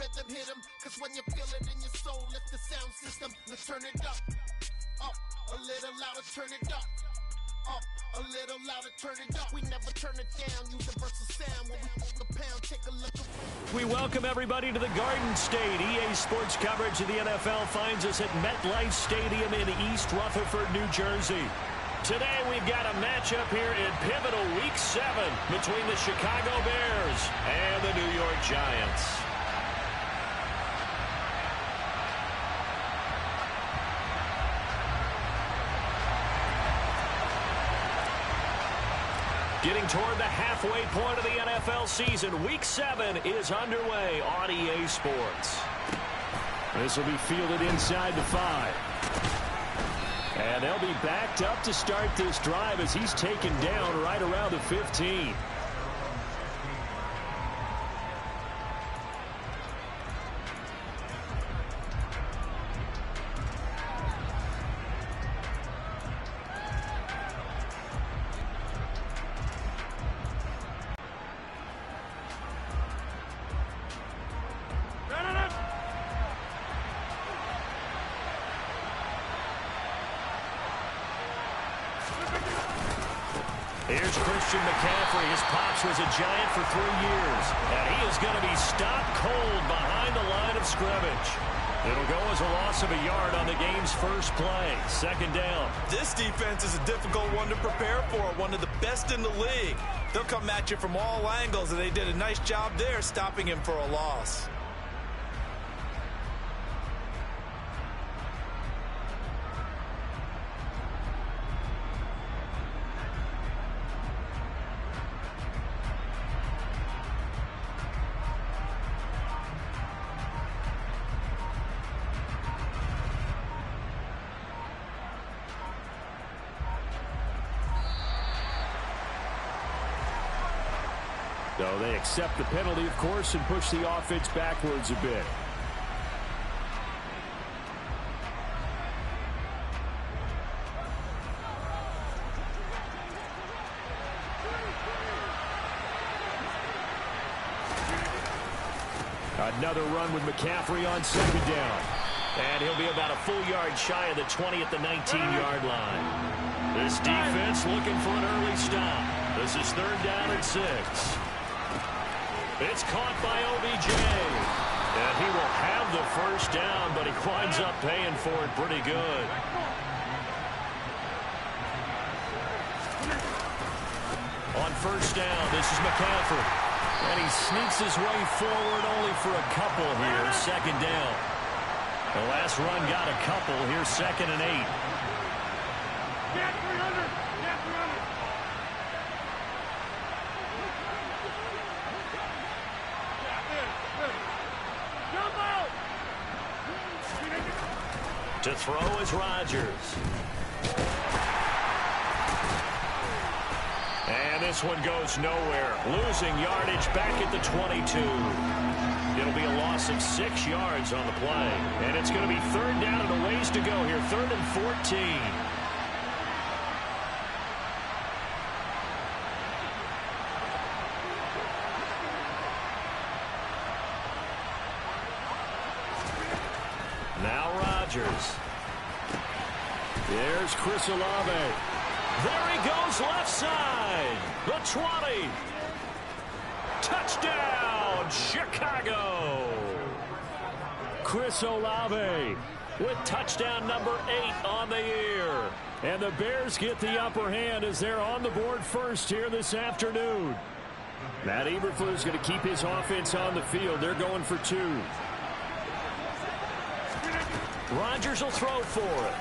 rhythm hit 'em, cause when you feel it in your soul, lift the sound system. Let's turn it up, a little louder, turn it up, a little louder, turn it up. We never turn it down, universal sound. When we pull the pound, take a look around. We welcome everybody to the Garden State. EA Sports coverage of the NFL finds us at MetLife Stadium in East Rutherford, New Jersey. Today we've got a matchup here in pivotal Week 7 between the Chicago Bears and the New York Giants. Getting toward the halfway point of the NFL season, Week 7 is underway on EA Sports. This will be fielded inside the 5. And they'll be backed up to start this drive as he's taken down right around the 15. Here's Christian McCaffrey. His pops was a Giant for 3 years. And he is going to be stopped cold behind the line of scrimmage. It'll go as a loss of a yard on the game's first play. Second down. This defense is a difficult one to prepare for. One of the best in the league. They'll come at you from all angles, and they did a nice job there stopping him for a loss. So they accept the penalty, of course, and push the offense backwards a bit. Another run with McCaffrey on second down. And he'll be about a full yard shy of the 20 at the 19-yard line. This defense looking for an early stop. This is third down and 6. It's caught by OBJ. And he will have the first down, but he winds up paying for it pretty good. On first down, this is McCaffrey. And he sneaks his way forward only for a couple here. Second down. The last run got a couple. Here's second and 8. Get 300. Get 300. To throw is Rodgers. And this one goes nowhere. Losing yardage back at the 22. It'll be a loss of 6 yards on the play. And it's going to be third down and a ways to go here. Third and 14. Now Rodgers. There's Chris Olave. There he goes left side. The 20. Touchdown, Chicago. Chris Olave with touchdown number 8 on the year. And the Bears get the upper hand as they're on the board first here this afternoon. Matt Eberflus going to keep his offense on the field. They're going for 2. Rodgers will throw for it.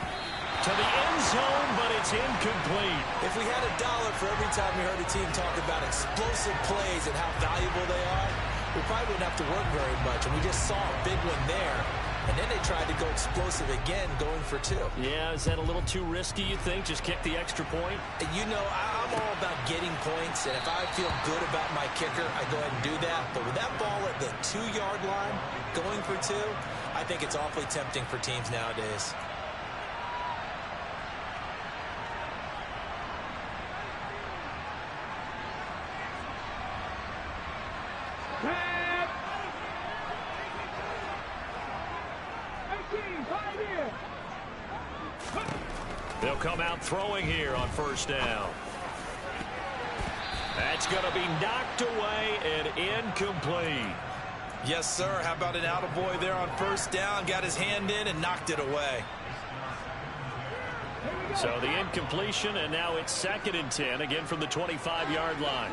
To the end zone, but it's incomplete. If we had $1 for every time we heard a team talk about explosive plays and how valuable they are, we probably wouldn't have to work very much. And we just saw a big one there. And then they tried to go explosive again, going for 2. Yeah, is that a little too risky, you think? Just kick the extra point? You know, I'm all about getting points. And if I feel good about my kicker, I go ahead and do that. But with that ball at the 2-yard line, going for 2, I think it's awfully tempting for teams nowadays. They'll come out throwing here on first down. That's going to be knocked away and incomplete. Yes, sir. How about an attaboy there on first down? Got his hand in and knocked it away. So the incompletion, and now it's 2nd and 10, again from the 25-yard line.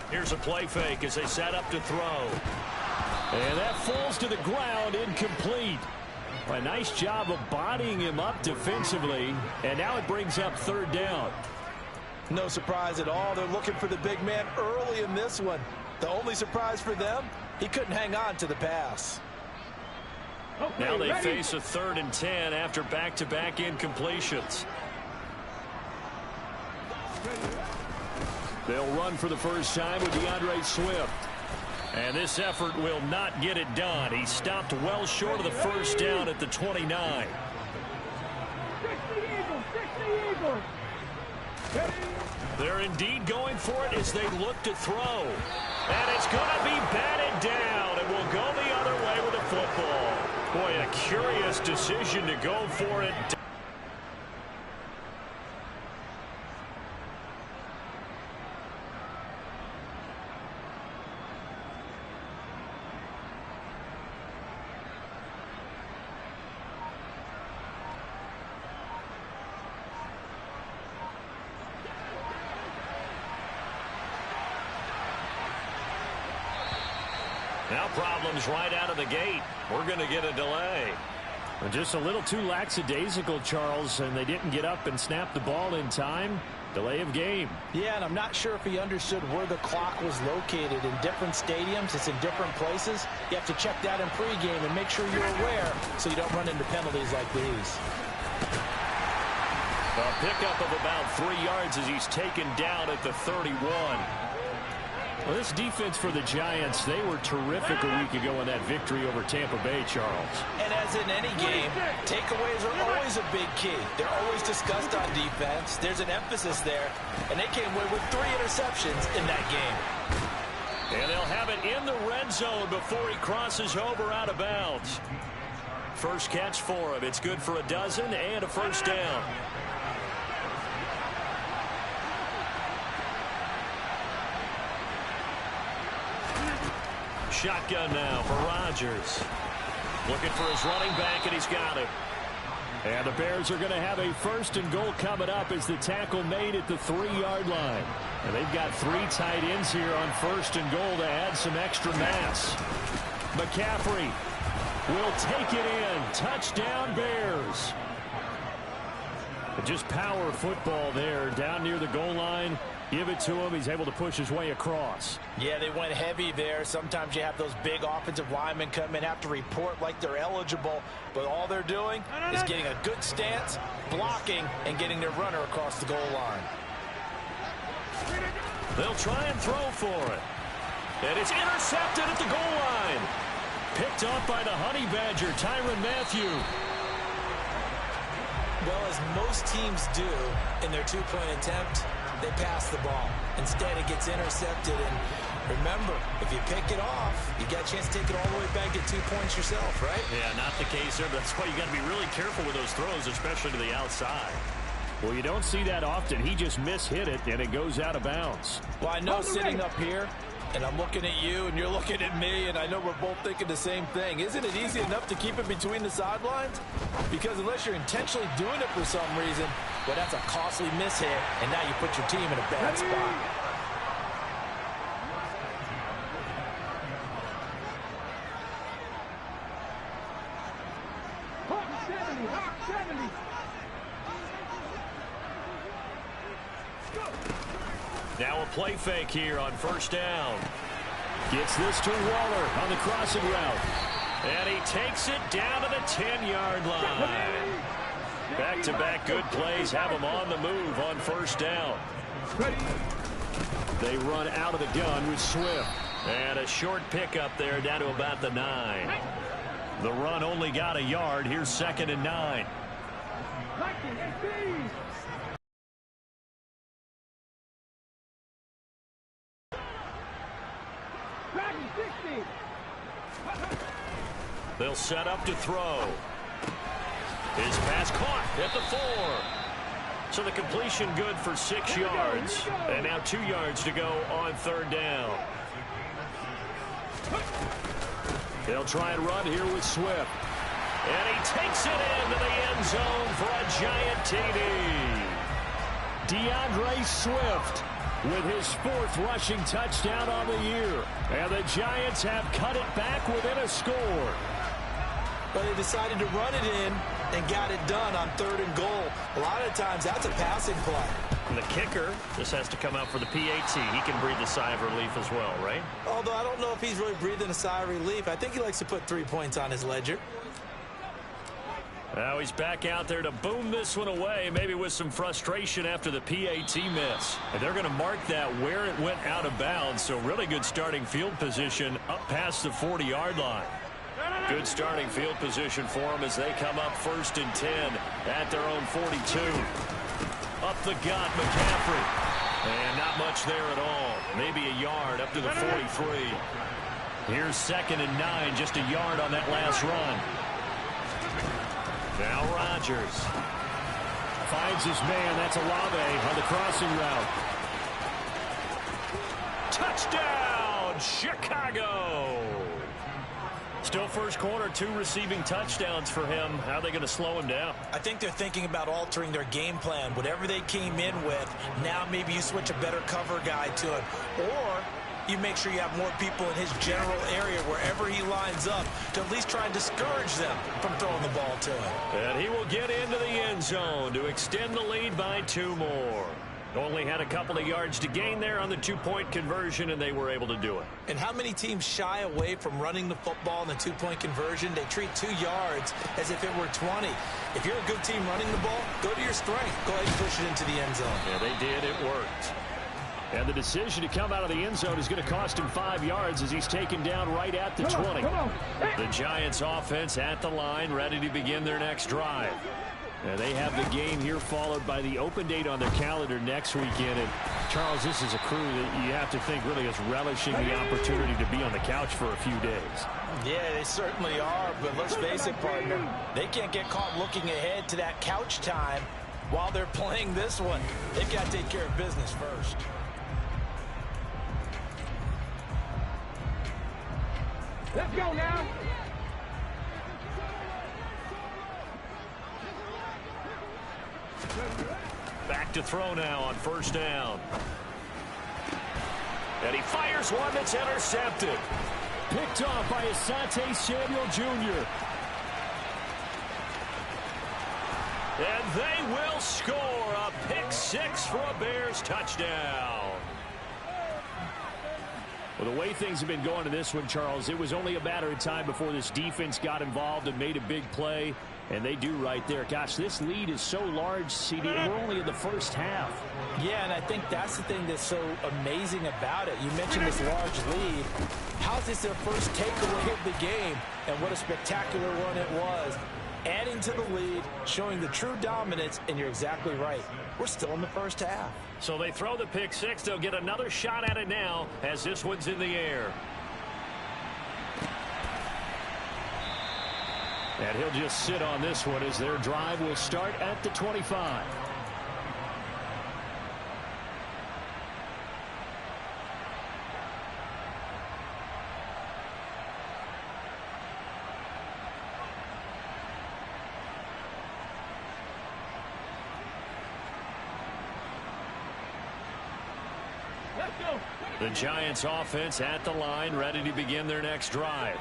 Here's a play fake as they set up to throw. And that falls to the ground, incomplete. A nice job of bodying him up defensively, and now it brings up 3rd down. No surprise at all. They're looking for the big man early in this one. The only surprise for them, he couldn't hang on to the pass. Now they face a 3rd and 10 after back-to-back incompletions. They'll run for the first time with DeAndre Swift. And this effort will not get it done. He stopped well short of the first down at the 29. They're indeed going for it as they look to throw. And it's going to be batted down. It will go the other way with the football. Boy, a curious decision to go for it. Now problems right out of the gate. We're going to get a delay. Just a little too lackadaisical, Charles, and they didn't get up and snap the ball in time. Delay of game. Yeah, and I'm not sure if he understood where the clock was located. In different stadiums, it's in different places. You have to check that in pregame and make sure you're aware so you don't run into penalties like these. A pickup of about 3 yards as he's taken down at the 31. Well, this defense for the Giants, they were terrific a week ago in that victory over Tampa Bay, Charles. And as in any game, takeaways are always a big key. They're always discussed on defense. There's an emphasis there, and they came away with 3 interceptions in that game. And they'll have it in the red zone before he crosses over out of bounds. First catch for him. It's good for a dozen and a first down. Shotgun now for Rodgers. Looking for his running back, and he's got it. And the Bears are going to have a 1st and goal coming up as the tackle made at the 3-yard line. And they've got 3 tight ends here on 1st and goal to add some extra mass. McCaffrey will take it in. Touchdown, Bears. Just power football there down near the goal line. Give it to him. He's able to push his way across. Yeah, they went heavy there. Sometimes you have those big offensive linemen come in, have to report like they're eligible, but all they're doing is getting a good stance, blocking, and getting their runner across the goal line. They'll try and throw for it. And it's intercepted at the goal line. Picked up by the Honey Badger, Tyrann Mathieu. Well, as most teams do in their 2-point attempt, they pass the ball. Instead, it gets intercepted. And remember, if you pick it off, you got a chance to take it all the way back, get 2 points yourself, right? Yeah, not the case there. That's why you got to be really careful with those throws, especially to the outside. Well, you don't see that often. He just mishit it, and it goes out of bounds. Well, I know sitting up here, and I'm looking at you, and you're looking at me, and I know we're both thinking the same thing. Isn't it easy enough to keep it between the sidelines? Because unless you're intentionally doing it for some reason, well, that's a costly mishit, and now you put your team in a bad spot. Now a play fake here on 1st down. Gets this to Waller on the crossing route. And he takes it down to the 10-yard line. Back-to-back good plays have him on the move on 1st down. They run out of the gun with Swift. And a short pickup there down to about the 9. The run only got a yard. Here's 2nd and 9. They'll set up to throw. His pass caught at the 4. So the completion good for 6 yards. And now 2 yards to go on 3rd down. They'll try and run here with Swift. And he takes it into the end zone for a giant TD. DeAndre Swift with his 4th rushing touchdown on the year. And the Giants have cut it back within a score. But they decided to run it in and got it done on 3rd and goal. A lot of times that's a passing play. And the kicker, this has to come out for the PAT. He can breathe a sigh of relief as well, right? Although I don't know if he's really breathing a sigh of relief. I think he likes to put 3 points on his ledger. Now he's back out there to boom this one away, maybe with some frustration after the PAT miss. And they're going to mark that where it went out of bounds, so really good starting field position up past the 40-yard line. Good starting field position for them as they come up 1st and 10 at their own 42. Up the gut, McCaffrey. And not much there at all. Maybe a yard up to the 43. Here's 2nd and 9, just a yard on that last run. Now Rodgers finds his man. That's Olave on the crossing route. Touchdown, Chicago! Still first quarter, 2 receiving touchdowns for him. How are they going to slow him down? I think they're thinking about altering their game plan. Whatever they came in with, now maybe you switch a better cover guy to him. Or you make sure you have more people in his general area wherever he lines up to at least try and discourage them from throwing the ball to him. And he will get into the end zone to extend the lead by 2 more. Only had a couple of yards to gain there on the 2-point conversion, and they were able to do it. And how many teams shy away from running the football in the 2-point conversion? They treat 2 yards as if it were 20. If you're a good team running the ball, go to your strength. Go ahead and push it into the end zone. Yeah, they did. It worked. And the decision to come out of the end zone is going to cost him 5 yards as he's taken down right at the 20. The Giants offense at the line, ready to begin their next drive. And they have the game here followed by the open date on their calendar next weekend. And Charles, this is a crew that you have to think really is relishing the opportunity to be on the couch for a few days. Yeah, they certainly are. But let's face it, partner, they can't get caught looking ahead to that couch time while they're playing this one. They've got to take care of business first. Let's go now. Back to throw now on 1st down. And he fires one that's intercepted. Picked off by Asante Samuel Jr. And they will score a pick 6 for a Bears touchdown. Well, the way things have been going in this one, Charles, it was only a matter of time before this defense got involved and made a big play. And they do right there. Gosh, this lead is so large, CD. We're only in the first half. Yeah, and I think that's the thing that's so amazing about it. You mentioned this large lead. How is this their first takeaway of the game? And what a spectacular one it was. Adding to the lead, showing the true dominance, and you're exactly right. We're still in the first half. So they throw the pick 6. They'll get another shot at it now as this one's in the air. And he'll just sit on this one as their drive will start at the 25. Let's go. The Giants offense at the line, ready to begin their next drive.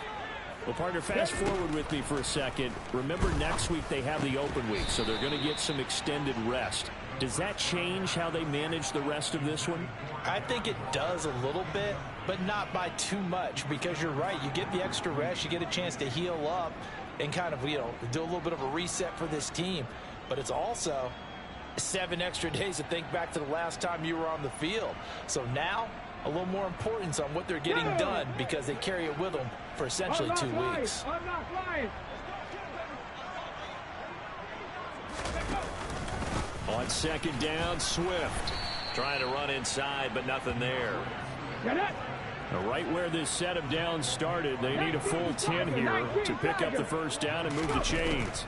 Well, partner, fast forward with me for a second. Remember, next week they have the open week, so they're going to get some extended rest. Does that change how they manage the rest of this one? I think it does a little bit, but not by too much, because you're right. You get the extra rest. You get a chance to heal up and kind of, do a little bit of a reset for this team. But it's also 7 extra days to think back to the last time you were on the field. So now, a little more importance on what they're getting done because they carry it with them for essentially 2 weeks. I'm not lying. On 2nd down, Swift trying to run inside, but nothing there. Get it. Right where this set of downs started, they need a full 10 here to pick up the first down and move the chains.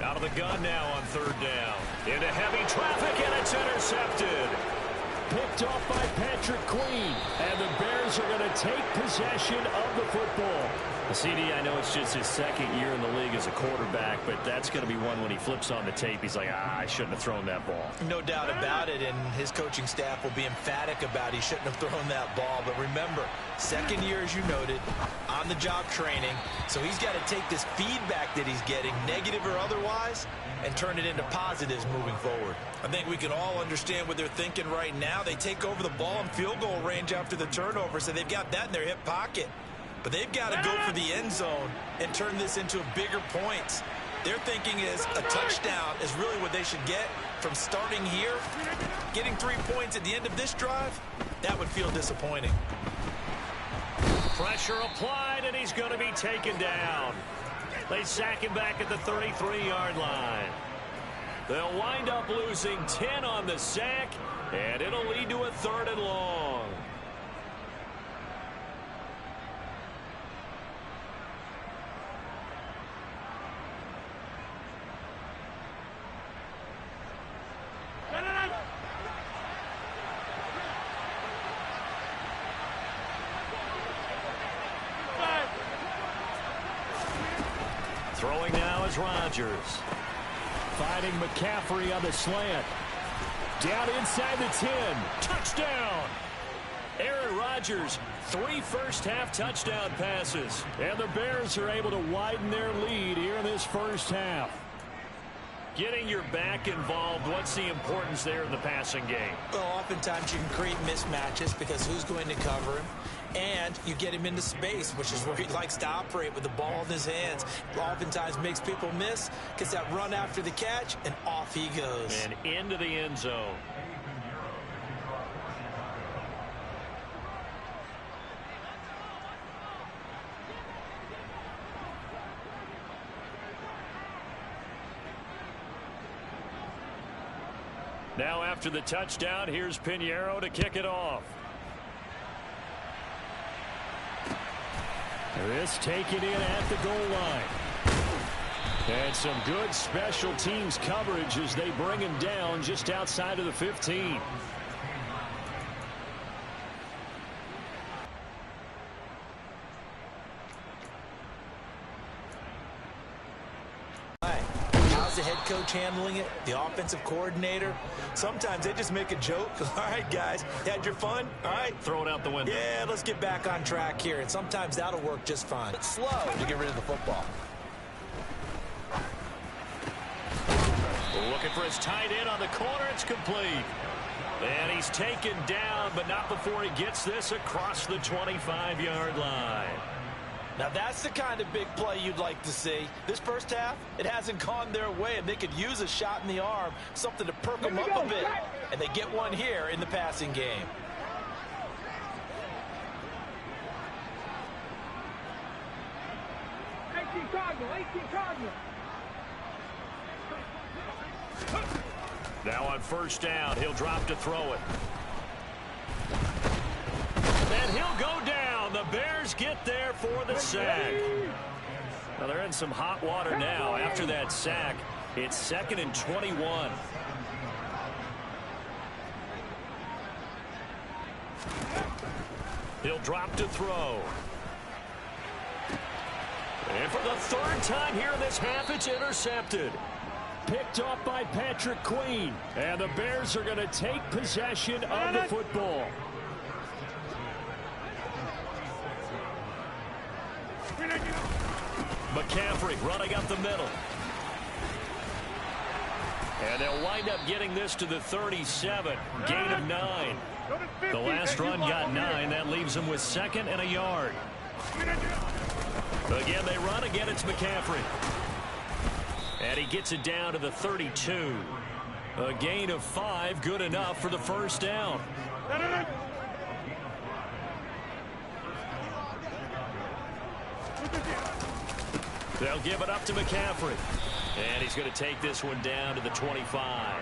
Out of the gun now on third down. Into heavy traffic, and it's intercepted. Picked off by Patrick Queen, and the Bears are going to take possession of the football. CD, I know it's just his second year in the league as a quarterback, but that's going to be one when he flips on the tape. He's like, I shouldn't have thrown that ball. No doubt about it, and his coaching staff will be emphatic about he shouldn't have thrown that ball. But remember, second year, as you noted, on-the-job training, so he's got to take this feedback that he's getting, negative or otherwise, and turn it into positives moving forward. I think we can all understand what they're thinking right now. They take over the ball in field goal range after the turnover, so they've got that in their hip pocket. But they've got to go for the end zone and turn this into bigger points. Their thinking is a touchdown is really what they should get from starting here. Getting 3 points at the end of this drive, that would feel disappointing. Pressure applied, and he's going to be taken down. They sack him back at the 33-yard line. They'll wind up losing 10 on the sack, and it'll lead to a 3rd and long. Throwing now is Rodgers. Fighting McCaffrey on the slant. Down inside the 10. Touchdown! Aaron Rodgers, 3 first-half touchdown passes. And the Bears are able to widen their lead here in this first half. Getting your back involved, what's the importance there in the passing game? Well, oftentimes you can create mismatches because who's going to cover him? And you get him into space, which is where he likes to operate with the ball in his hands. Oftentimes makes people miss, gets that run after the catch, and off he goes. And into the end zone. Now after the touchdown, here's Pinheiro to kick it off. This taken in at the goal line. And some good special teams coverage as they bring him down just outside of the 15. How's the head coach handling it? The offensive coordinator? Sometimes they just make a joke. All right, guys, had your fun? All right. Throw it out the window. Yeah, let's get back on track here. And sometimes that'll work just fine. It's slow to get rid of the football. Looking for his tight end on the corner. It's complete. And he's taken down, but not before he gets this across the 25-yard line. Now, that's the kind of big play you'd like to see. This first half, it hasn't gone their way, and they could use a shot in the arm, something to perk them up a bit. And they get one here in the passing game. Now on first down, he'll drop to throw it. And he'll go down. The Bears get there for the sack. Well, they're in some hot water now. After that sack, it's 2nd and 21. He'll drop to throw. And for the 3rd time here in this half, it's intercepted. Picked off by Patrick Queen. And the Bears are going to take possession of the football. McCaffrey running up the middle. And they'll wind up getting this to the 37. Gain of 9. The last run got 9. That leaves them with 2nd and a yard. Again, they run. Again, it's McCaffrey. And he gets it down to the 32. A gain of 5. Good enough for the first down. They'll give it up to McCaffrey. And he's going to take this one down to the 25.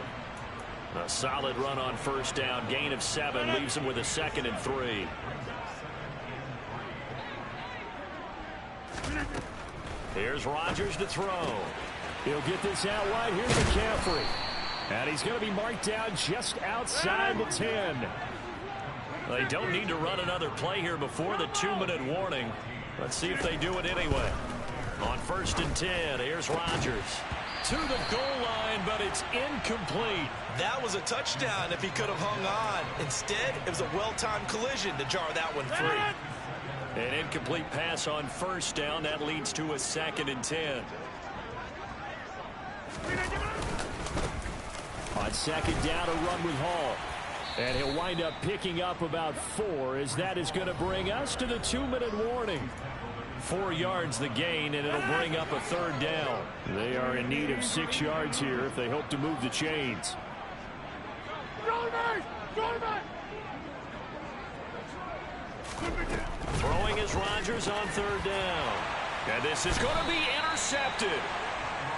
A solid run on first down. Gain of 7 leaves him with a 2nd and 3. Here's Rodgers to throw. He'll get this out wide. Here's McCaffrey. And he's going to be marked down just outside the 10. They don't need to run another play here before the 2-minute warning. Let's see if they do it anyway. On 1st and 10, here's Rodgers. To the goal line, but it's incomplete. That was a touchdown if he could have hung on. Instead, it was a well-timed collision to jar that one free. An incomplete pass on 1st down. That leads to a 2nd and 10. On 2nd down, a run with Hall. And he'll wind up picking up about 4, as that is going to bring us to the 2-minute warning. 4 yards the gain, and it'll bring up a 3rd down. They are in need of 6 yards here if they hope to move the chains. Throwing is Rodgers on 3rd down. And this is going to be intercepted.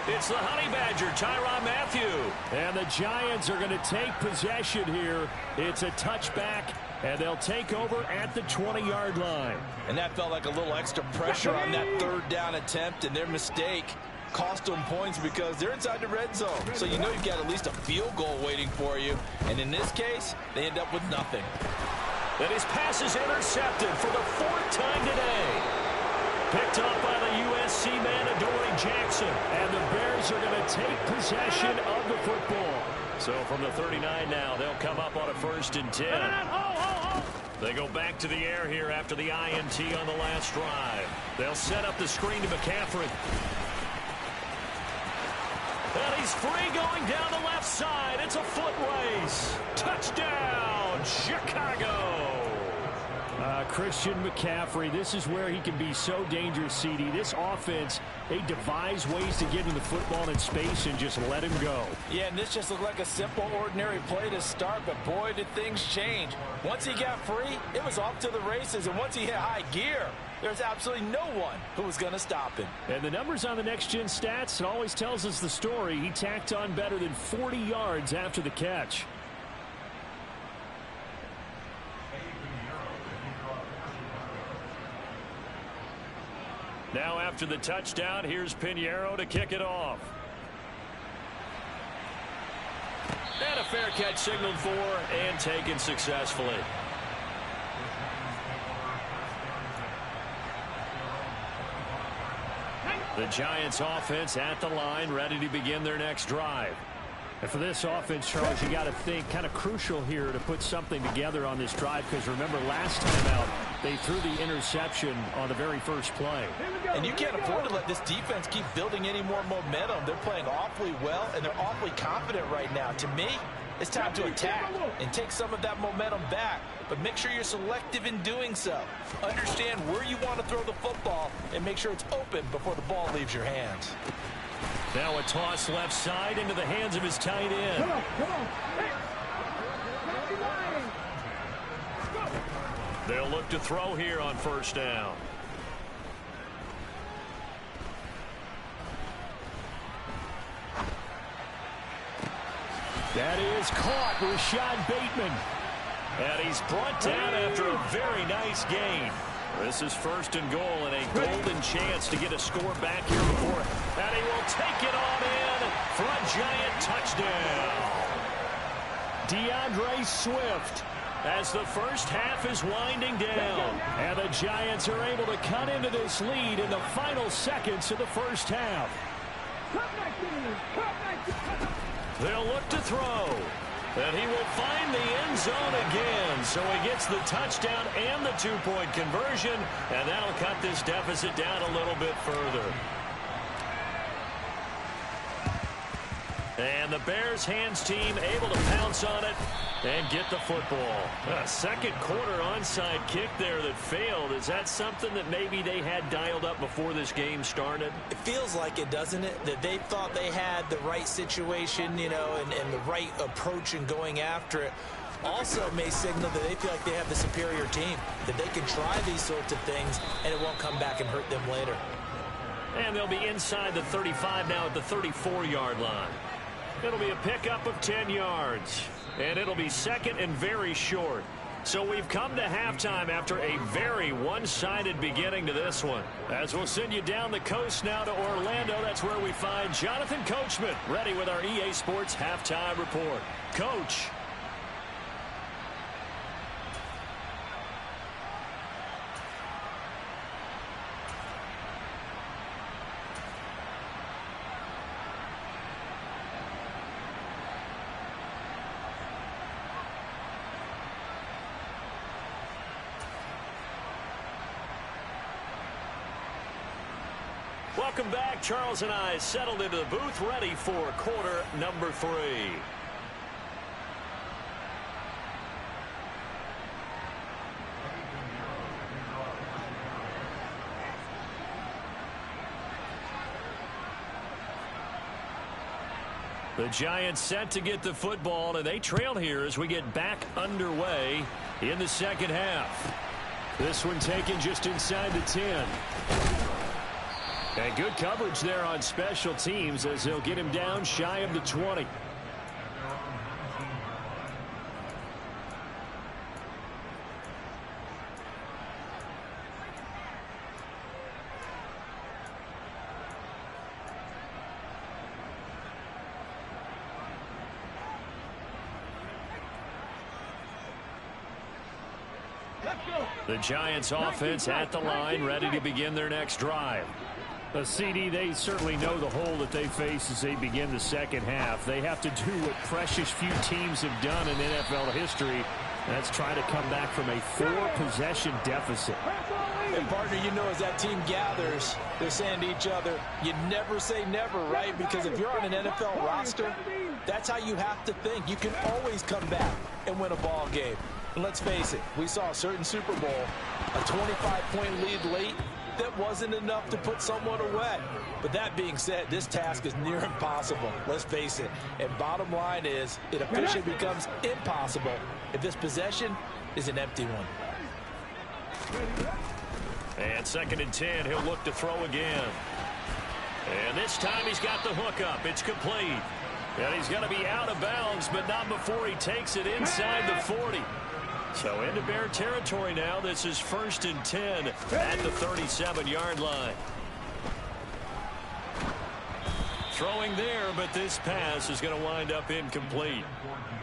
It's the Honey Badger, Tyrann Mathieu. And the Giants are going to take possession here. It's a touchback, and they'll take over at the 20-yard line. And that felt like a little extra pressure on that 3rd down attempt, and their mistake cost them points because they're inside the red zone. So you know you've got at least a field goal waiting for you. And in this case, they end up with nothing. And his pass is intercepted for the 4th time today. Picked up by the USC man, Adoree Jackson. And the Bears are going to take possession of the football. So from the 39 now, they'll come up on a 1st and 10. They go back to the air here after the INT on the last drive. They'll set up the screen to McCaffrey. And he's free going down the left side. It's a foot race. Touchdown, Chicago. Christian McCaffrey, this is where he can be so dangerous, CD. This offense, they devise ways to get him the football in space and just let him go. Yeah, and this just looked like a simple, ordinary play to start, but boy, did things change. Once he got free, it was off to the races, and once he hit high gear, there's absolutely no one who was going to stop him. And the numbers on the next-gen stats, it always tells us the story. He tacked on better than 40 yards after the catch. Now after the touchdown, here's Pinheiro to kick it off. And a fair catch signaled for and taken successfully. The Giants offense at the line, ready to begin their next drive. And for this offense, Charles, you got to think kind of crucial here to put something together on this drive, because remember last time out they threw the interception on the very first play. And you can't afford to let this defense keep building any more momentum. They're playing awfully well, and they're awfully confident right now. To me, it's time to attack and take some of that momentum back, but make sure you're selective in doing so. Understand where you want to throw the football and make sure it's open before the ball leaves your hands. Now a toss left side into the hands of his tight end. Come on. Hey. They'll look to throw here on 1st down. That is caught, Rashad Bateman. And he's brought down after a very nice gain. This is 1st and goal and a golden chance to get a score back here before. And he will take it on in for a Giant touchdown. DeAndre Swift, as the first half is winding down. And the Giants are able to cut into this lead in the final seconds of the first half. They'll look to throw. And he will find the end zone again. So he gets the touchdown and the 2-point conversion. And that'll cut this deficit down a little bit further. And the Bears hands team able to pounce on it and get the football. A second quarter onside kick there that failed. Is that something that maybe they had dialed up before this game started? It feels like it, doesn't it? That they thought they had the right situation, you know, and the right approach in going after it. Also may signal that they feel like they have the superior team, that they can try these sorts of things and it won't come back and hurt them later. And they'll be inside the 35 now at the 34-yard line. It'll be a pickup of 10 yards. And it'll be 2nd and very short. So we've come to halftime after a very one-sided beginning to this one. As we'll send you down the coast now to Orlando, that's where we find Jonathan Coachman ready with our EA Sports Halftime Report. Coach. Welcome back. Charles and I settled into the booth, ready for quarter number 3. The Giants set to get the football, and they trail here as we get back underway in the second half. This one taken just inside the 10. And good coverage there on special teams as they'll get him down shy of the 20. The Giants offense at the line, ready to begin their next drive. A CD, they certainly know the hole that they face as they begin the second half. They have to do what precious few teams have done in NFL history. That's try to come back from a 4-possession deficit. And, partner, you know, as that team gathers, they're saying to each other, you never say never, right? Because if you're on an NFL roster, that's how you have to think. You can always come back and win a ball game. And let's face it, we saw a certain Super Bowl, a 25-point lead late, that wasn't enough to put someone away. But that being said, this task is near impossible. Let's face it. And bottom line is, it officially becomes impossible if this possession is an empty one. And 2nd and 10, he'll look to throw again. And this time he's got the hook up. It's complete. And he's going to be out of bounds, but not before he takes it inside the 40. So into Bear territory now. This is 1st and 10 at the 37-yard line. Throwing there, but this pass is going to wind up incomplete.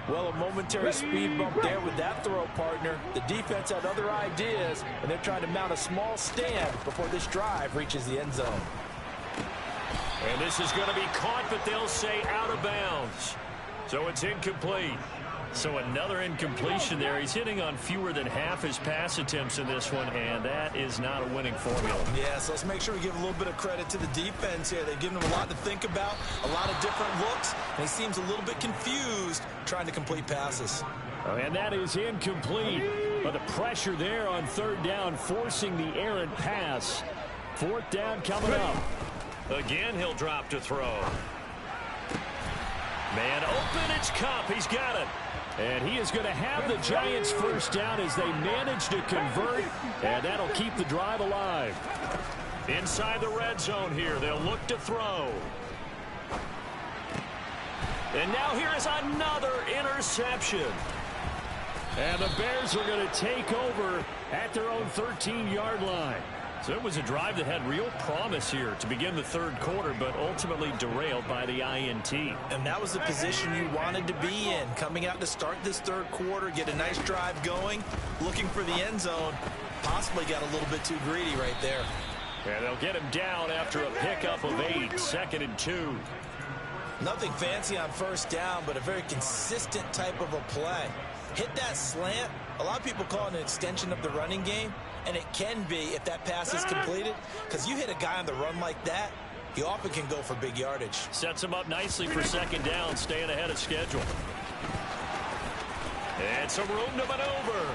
Well, a momentary speed bump there with that throw, partner. The defense had other ideas, and they're trying to mount a small stand before this drive reaches the end zone. And this is going to be caught, but they'll say out of bounds. So it's incomplete. So another incompletion there. He's hitting on fewer than half his pass attempts in this one, and that is not a winning formula. Yeah, so let's make sure we give a little bit of credit to the defense here. They've given him a lot to think about, a lot of different looks, and he seems a little bit confused trying to complete passes. And that is incomplete. But the pressure there on 3rd down, forcing the errant pass. 4th down coming up. Again, he'll drop to throw. Man open, it's Kupp. He's got it. And he is going to have the Giants 1st down as they manage to convert, and that'll keep the drive alive. Inside the red zone here, they'll look to throw. And now here is another interception. And the Bears are going to take over at their own 13-yard line. So it was a drive that had real promise here to begin the 3rd quarter, but ultimately derailed by the INT. And that was the position you wanted to be in, coming out to start this 3rd quarter, get a nice drive going, looking for the end zone. Possibly got a little bit too greedy right there. And they'll get him down after a pickup of 8, 2nd and 2. Nothing fancy on 1st down, but a very consistent type of a play. Hit that slant. A lot of people call it an extension of the running game. And it can be if that pass is completed, because you hit a guy on the run like that, he often can go for big yardage. Sets him up nicely for 2nd down, staying ahead of schedule. And some room to maneuver.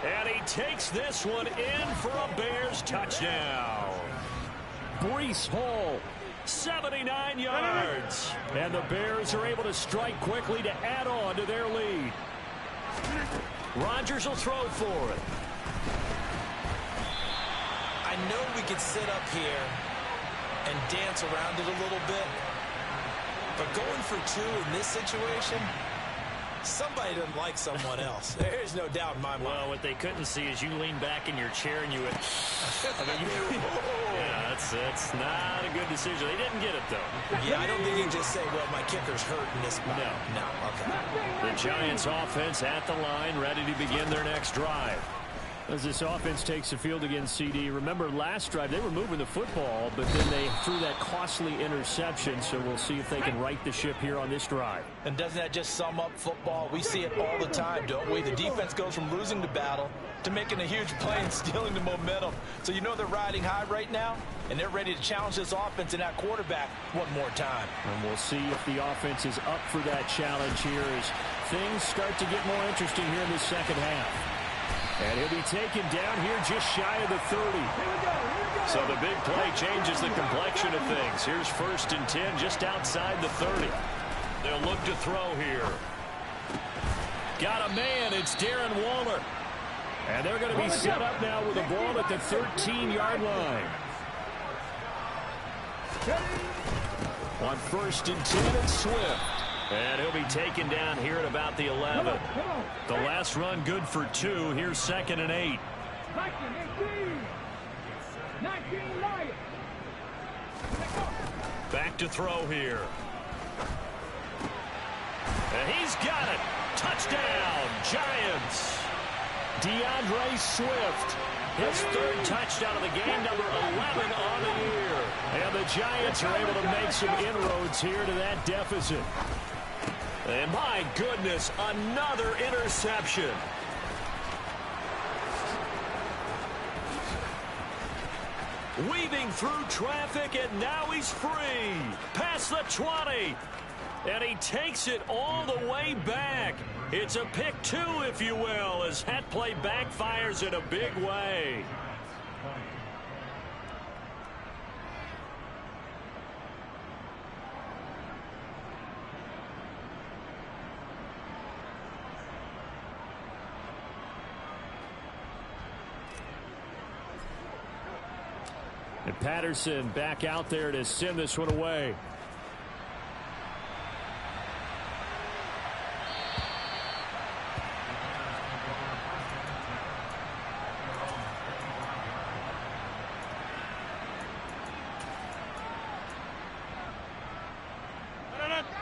And he takes this one in for a Bears touchdown. Breece Hall, 79 yards. And the Bears are able to strike quickly to add on to their lead. Rodgers will throw for it. I know we could sit up here and dance around it a little bit, But going for 2 in this situation, somebody doesn't like someone else. There's no doubt in my mind. Well, what they couldn't see is you lean back in your chair and you went, yeah, that's not a good decision. They didn't get it, though. Yeah, I don't think you can just say, well, my kicker's hurt in this spot. No, okay. The Giants offense at the line, ready to begin their next drive. As this offense takes the field against CD, remember last drive they were moving the football, but then they threw that costly interception, so we'll see if they can right the ship here on this drive. And doesn't that just sum up football? We see it all the time, don't we? The defense goes from losing the battle to making a huge play and stealing the momentum. So you know they're riding high right now, and they're ready to challenge this offense and that quarterback one more time. And we'll see if the offense is up for that challenge here as things start to get more interesting here in the second half. And he'll be taken down here just shy of the 30. So the big play changes the complexion of things. Here's 1st and 10 just outside the 30. They'll look to throw here. Got a man. It's Darren Waller. And they're going to be set up now with the ball at the 13-yard line. On 1st and 10, it's Swift. And he'll be taken down here at about the 11. The last run good for 2. Here's 2nd and 8. 19 Lions. Back to throw here. And he's got it. Touchdown, Giants. DeAndre Swift. His 3rd touchdown of the game, number 11 on the year. And the Giants are able to make some inroads here to that deficit. And my goodness, another interception. Weaving through traffic, and now he's free. Past the 20. And he takes it all the way back. It's a pick 2, if you will, as that play backfires in a big way. And Patterson back out there to send this one away.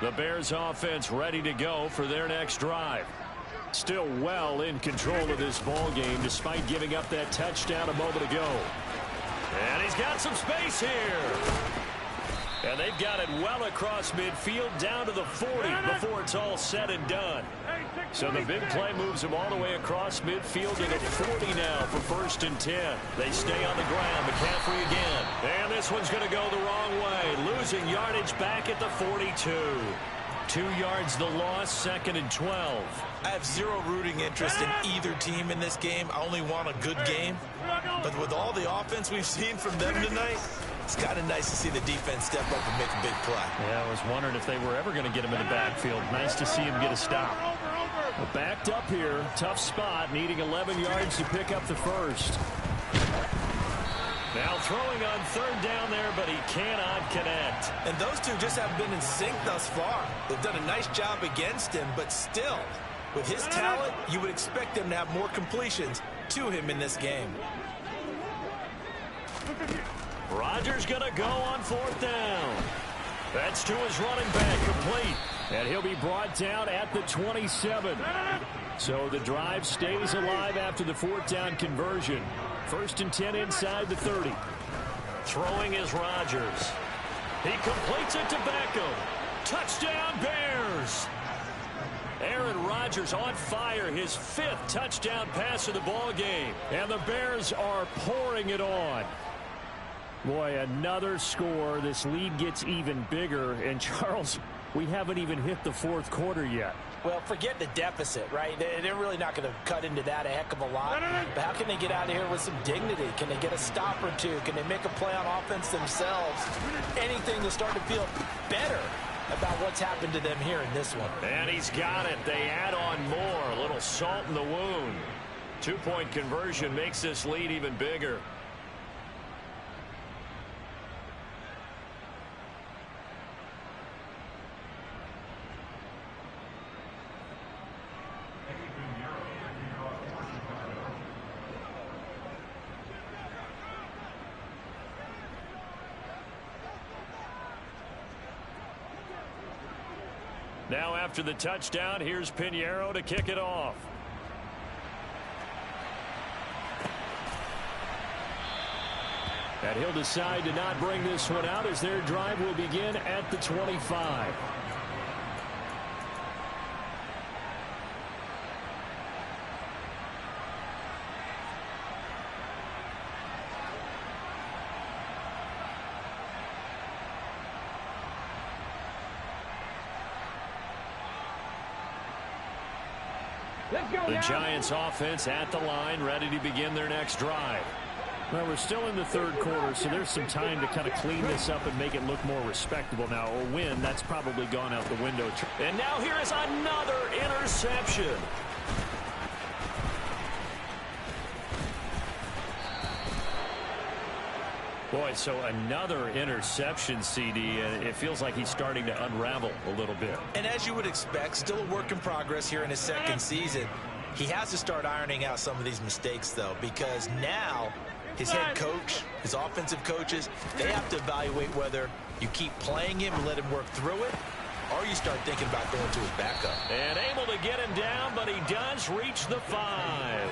The Bears offense ready to go for their next drive. Still well in control of this ball game despite giving up that touchdown a moment ago. And he's got some space here. And they've got it well across midfield down to the 40 before it's all said and done. So the big play moves them all the way across midfield to the 40 now for 1st and 10. They stay on the ground. McCaffrey again. And this one's going to go the wrong way. Losing yardage back at the 42. 2 yards the loss, 2nd and 12. I have zero rooting interest in either team in this game. I only want a good game. But with all the offense we've seen from them tonight, it's kind of nice to see the defense step up and make a big play. Yeah, I was wondering if they were ever going to get him in the backfield. Nice to see him get a stop. Well, backed up here, tough spot, needing 11 yards to pick up the 1st. Now throwing on 3rd down there, but he cannot connect. And those two just haven't been in sync thus far. They've done a nice job against him, but still, with his talent, you would expect them to have more completions to him in this game. Rodgers going to go on 4th down. That's to his running back, complete. And he'll be brought down at the 27. So the drive stays alive after the 4th down conversion. 1st and 10 inside the 30. Throwing is Rodgers. He completes it to Beckham. Touchdown, Bears. Aaron Rodgers on fire, his 5th touchdown pass of the ball game. And the Bears are pouring it on. Boy, another score. This lead gets even bigger. And Charles, we haven't even hit the 4th quarter yet. Well, forget the deficit, right? They're really not going to cut into that a heck of a lot. But how can they get out of here with some dignity? Can they get a stop or two? Can they make a play on offense themselves? Anything to start to feel better about what's happened to them here in this one. And he's got it. They add on more. A little salt in the wound. 2-point conversion makes this lead even bigger. Now after the touchdown, here's Pinheiro to kick it off. And he'll decide to not bring this one out as their drive will begin at the 25. The Giants offense at the line, ready to begin their next drive. Well, we're still in the third quarter, so there's some time to kind of clean this up and make it look more respectable now. A win, that's probably gone out the window. And now here is another interception. Boy, so another interception, CD, and it feels like he's starting to unravel a little bit. And as you would expect, still a work in progress here in his second season. He has to start ironing out some of these mistakes, though, because now his head coach, his offensive coaches, they have to evaluate whether you keep playing him and let him work through it, or you start thinking about going to his backup. And able to get him down, but he does reach the 5.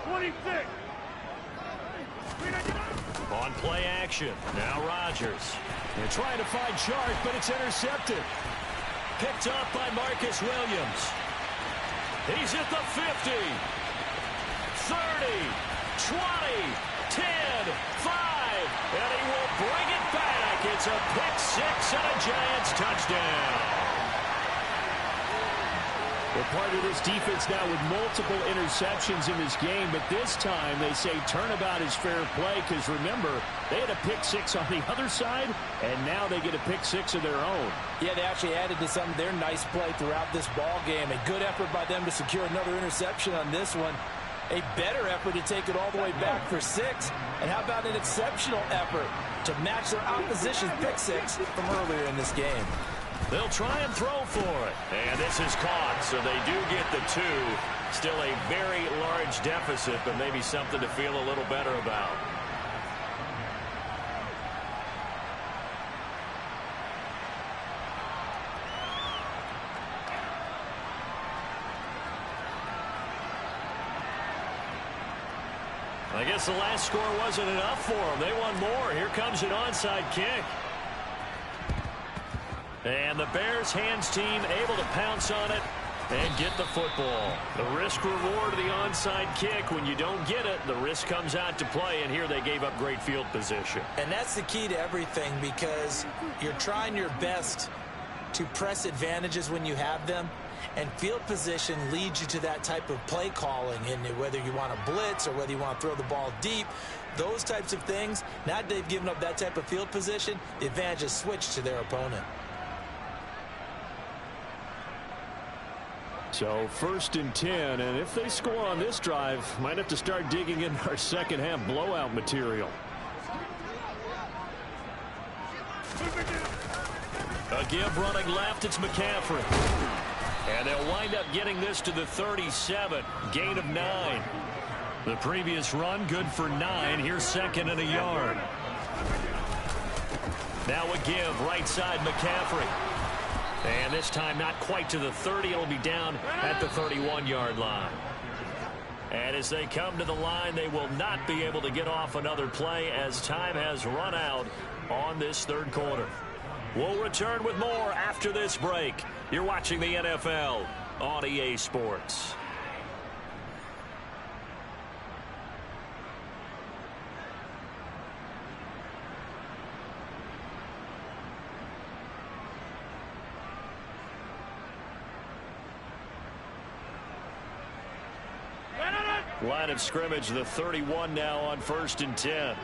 26. On play action. Now Rodgers. They're trying to find Chark, but it's intercepted. Picked up by Marcus Williams. He's at the 50. 30. 20. 10. 5. And he will bring it back. It's a pick 6 and a Giants touchdown. We're part of this defense now with multiple interceptions in this game, but this time they say turnabout is fair play because, remember, they had a pick 6 on the other side, and now they get a pick 6 of their own. Yeah, they actually added to some of their nice play throughout this ball game. A good effort by them to secure another interception on this one. A better effort to take it all the way back for 6. And how about an exceptional effort to match their opposition's pick 6 from earlier in this game? They'll try and throw for it. And this is caught, so they do get the 2. Still a very large deficit, but maybe something to feel a little better about. I guess the last score wasn't enough for them. They want more. Here comes an onside kick. And the Bears hands team able to pounce on it and get the football. The risk reward of the onside kick. When you don't get it, the risk comes out to play, and here they gave up great field position. And that's the key to everything, because you're trying your best to press advantages when you have them, and field position leads you to that type of play calling, and whether you want to blitz or whether you want to throw the ball deep, those types of things. Now that they've given up that type of field position, the advantage is switched to their opponent. So 1st and 10, and if they score on this drive, might have to start digging in our second half blowout material. A give running left, it's McCaffrey. And they'll wind up getting this to the 37, gain of 9. The previous run, good for 9. Here's 2nd and a yard. Now a give, right side, McCaffrey. And this time not quite to the 30. It'll be down at the 31-yard line. And as they come to the line, they will not be able to get off another play as time has run out on this third quarter. We'll return with more after this break. You're watching the NFL on EA Sports. Line of scrimmage, the 31 now on 1st and 10.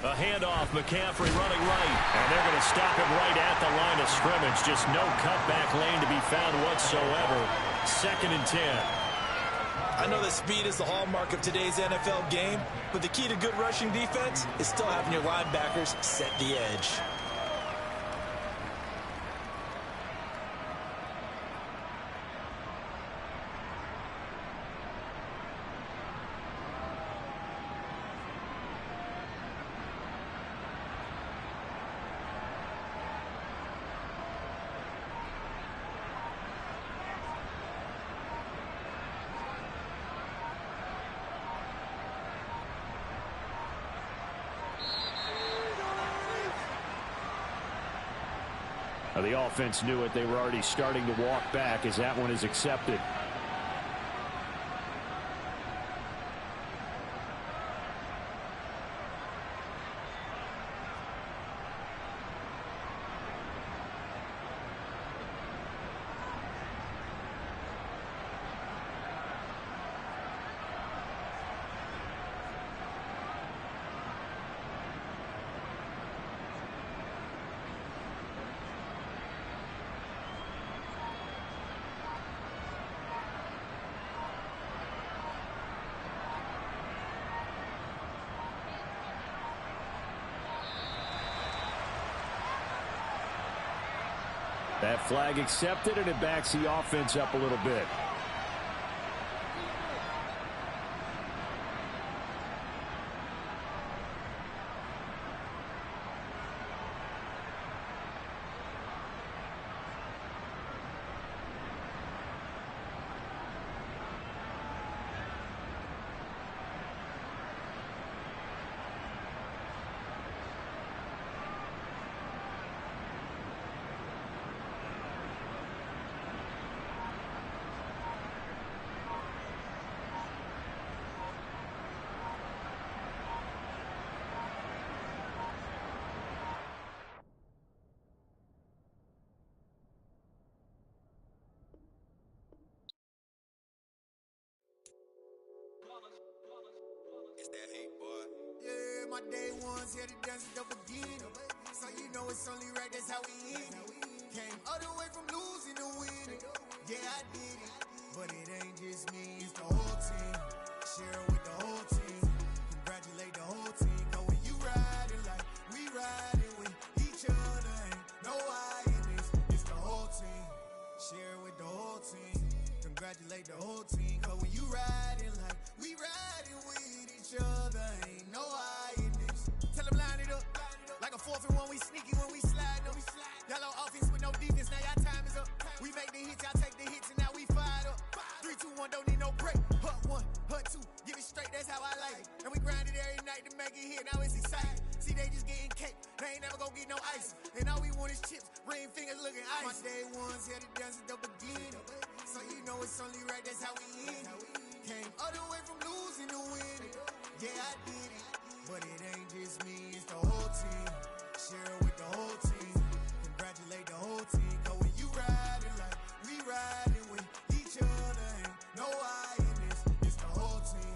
A handoff, McCaffrey running right, and they're going to stop him right at the line of scrimmage. Just no cutback lane to be found whatsoever. 2nd and 10. I know that speed is the hallmark of today's NFL game, but the key to good rushing defense is still having your linebackers set the edge. The offense knew it. They were already starting to walk back as that one is accepted. That flag accepted, and it backs the offense up a little bit. It's that hate, boy. Yeah, my day ones here to dance at the beginning. So you know it's only right, that's how we end it. Came all the way from losing to winning. Yeah, I did it. But it ain't just me, it's the whole team. Share it with the whole team. Congratulate the whole team. Cause when you riding like we riding with each other, ain't no I in this. It's the whole team. Share it with the whole team. Congratulate the whole team. Cause when you riding like we riding with each other, ain't no I in this. Tell them line it up. Like a 4th and 1, we sneaky when we slide them. Yellow offense with no defense, now y'all time is up. We make the hits, y'all take the hits, and now we fired up. 3, 2, 1, don't need no break. Hut 1, hut 2, give it straight, that's how I like it. And we grind it every night to make it hit, now it's exciting. See, they just getting cake, they ain't never gonna get no ice. And all we want is chips, ring fingers looking ice. My day ones here to dance at the beginning. So you know it's only right, that's how we end it. Came all the way from losing to winning. Yeah, I did it. But it ain't just me, it's the whole team. Share it with the whole team. Congratulate the whole team. Cause when you riding like we riding with each other, ain't no I in this. It's the whole team.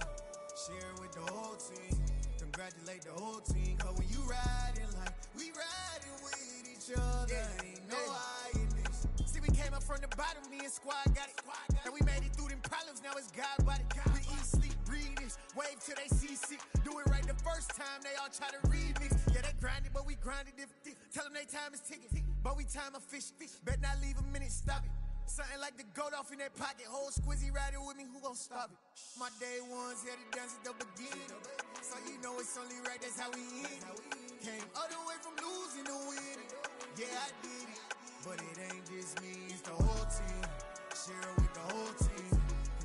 Share it with the whole team. Congratulate the whole team. Cause when you riding like we riding with each other, ain't no I in this. See, we came up from the bottom, me and squad got it. And we made it through them problems, now it's God body. We eat, sleep, breathe this. Wave till they see sick. Do it right the first time, they all try to remix. Yeah, they grinded, but we grinded different. Tell them they time is ticking, but we time a fish. Bet not leave a minute, stop it. Something like the goat off in their pocket. Whole squizzy riding with me, who gon' stop it? My day ones here to dance at the beginning. So you know it's only right, that's how we end it. Came all the way from losing to winning. Yeah, I did it. But it ain't just me, it's the whole team. Share it with the whole team.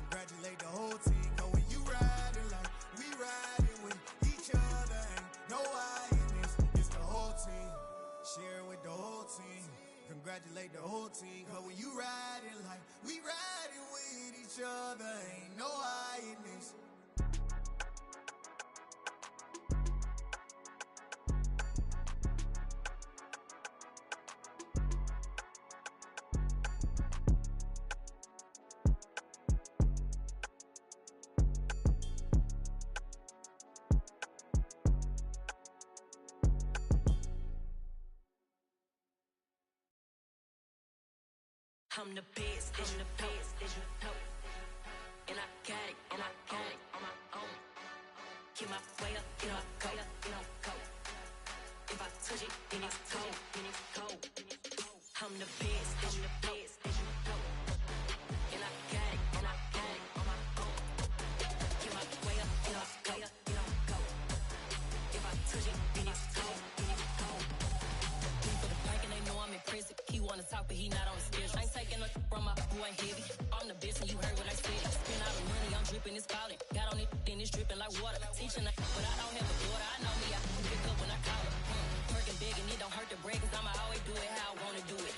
Congratulate the whole team. Cause when you riding like we riding with each other, ain't no I in this. It's the whole team. Share it with the whole team. Congratulate the whole team. Cause when you riding like we riding with each other, ain't no I in this. I'm the best, I'm the best, and I got it, and I got it on my own. Get my way up, get up, go, go. If I touch it, then it's cold, I'm the best, I'm the best, and I got it, and I got it on my own. Get my way up, get up, go, go. If I touch it, then it's cold, For the plank and they know I'm impressive. He wanna talk, but he not on the schedule. Ain't taking nothing from my boy heavy. I'm the best, and you heard what I said. Spend all the money, I'm dripping, it's falling. Got on it, then it's dripping like water. Teaching, but I don't have a daughter. I know me, I can pick up when I call her. Working big, and it don't hurt to break, cause I'ma always do it how I wanna do it.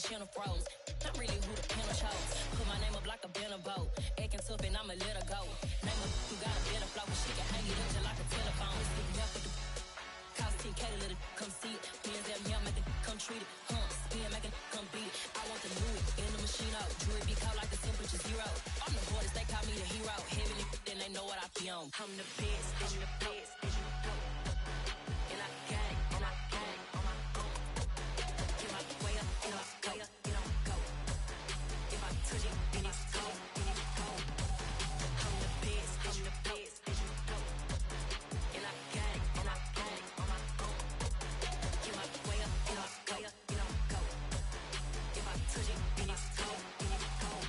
channel froze. I'm really who the panel chose. Put my name up like a banner boat. Acting tough and I'ma let her go. Name her who got a better flow, but she can hang it up just like a telephone. It's the help with the cost 10K to let it come see it. Hands up here, make it come treat it. Spin, make it come beat it. I want the new in the machine out. Jewelry be caught like the temperature zero. I'm the hardest, they call me the hero. Heaven then they know what I be on. I'm the best, I'm the best, and you know. And I got it, and I got it on my own. Get my way up, get my way up, get on go. If I touch it, then it's cold, then it's cold. I'm the best, and you know. And I got it, and I got it on my own. Get my way up, get my way up, get on go. If I touch it, then it's cold, then it's cold.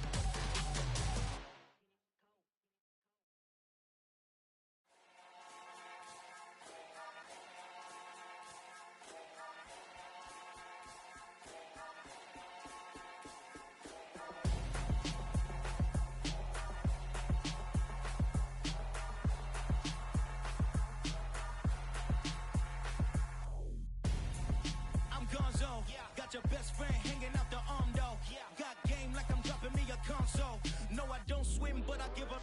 I'm Gonzo, got your best friend hanging out the arm though. Got game like I'm dropping me a console. No, I don't swim, but I give a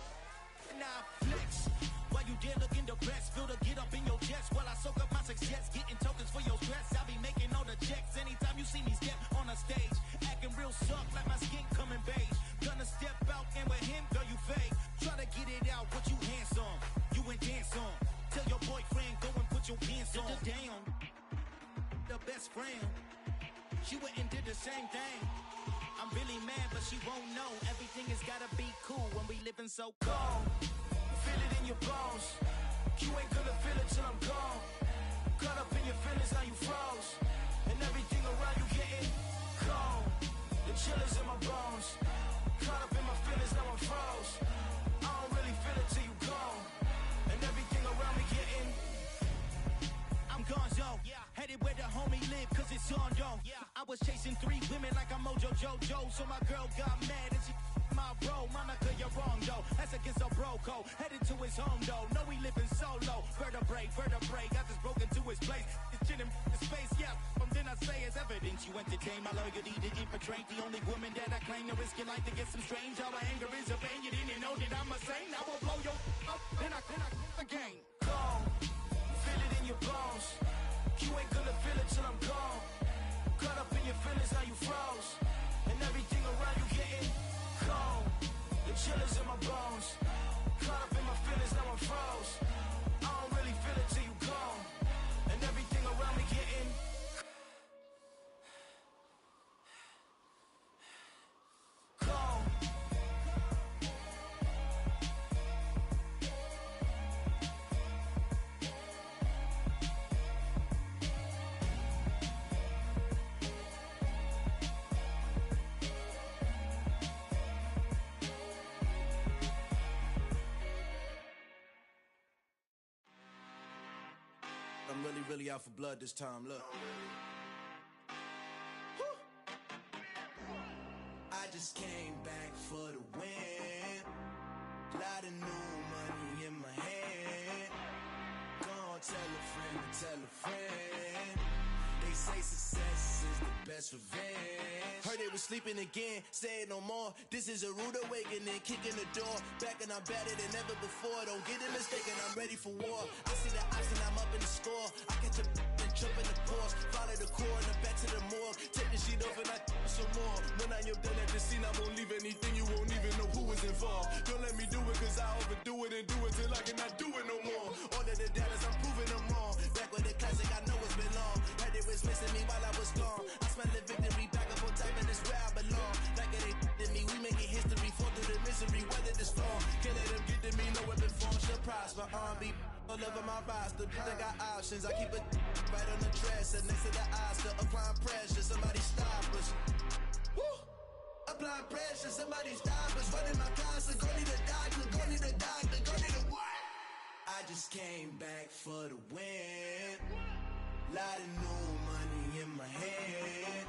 now flex. While you there looking the best, feel the get up in your chest while I soak up my success, getting tokens for your stress. I be making all the checks anytime you see me step on a stage, acting real suck like my skin coming beige. Gonna step out and with him, girl, you fake. Try to get it out, but you handsome, you ain't dance on. Tell your boyfriend go and put your pants on. Damn, the best friend, she went and did the same thing. I'm really mad, but she won't know. Everything has gotta be cool when we living so cold. Feel it in your bones. You ain't gonna feel it till I'm gone. Caught up in your feelings, now you froze. And everything around you getting cold. The chill is in my bones. Caught up in my feelings, now I'm froze. I don't really feel it till you gone. And everything around me getting I'm Gonzo, headed where the homie live, cause it's on though. I was chasing 3 women like I'm Mojo Jojo, so my girl got mad and she my bro. Monica, you're wrong though, that's against a bro code. Headed to his home though, no we living solo. Vertebrae, got this broken to his place. It's chillin' in space, from then I say it's evidence. You entertain my loyalty to infiltrate the only woman that I claim to risk your life to get some strange. All my anger is a pain, you didn't know that I'm a saint. I will blow your up, then I again. Cold. Feel it in your bones. You ain't gonna feel it till I'm gone. Caught up in your feelings, now you froze. And everything around you getting cold. The chill is in my bones. Caught up in my feelings, now I'm froze. I don't really feel it till you gone. And everything around me getting cold. I'm really out for blood this time, look. Woo. I just came back for the win. Lot of new money in my hand. Gonna tell a friend to tell a friend. They say success is the best revenge. Heard they was sleeping again, say it no more. This is a rude awakening, kicking the door. Back and I'm better than ever before. Don't get it mistaken, I'm ready for war. I see the option, I'm up in the score. I catch a and jump in the course. Follow the core and the back to the morgue. Take the sheet off and I some more. When I am done at the scene, I won't leave anything. You won't even know who was involved. Don't let me do it, cause I overdo it and do it till I cannot do it no more. All of the doubters, I'm proving them wrong. Back with the classic, I know it's been long. Heard it was missing me while I was gone. I smell the victory, back up on top, and it's where I belong. Like it ain't to me, we making history. Fall through the misery, weather the storm. Can't let them get to me, no weapon form should prosper. R&B all over my roster, they got options. I keep it right on the dresser, next to the Oscar. Applying pressure, somebody stop us. Woo! Applying pressure, somebody stop us. Running my closet, go need a doctor, go need a doctor, go need a what? I just came back for the win. Lot of new money in my hand.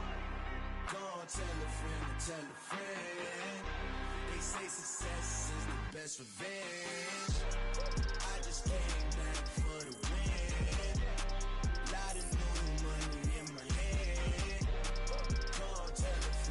Gonna tell a friend to tell a friend. They say success is the best revenge. I just came back for the win. Lot of new money in my hand. Gonna tell a friend.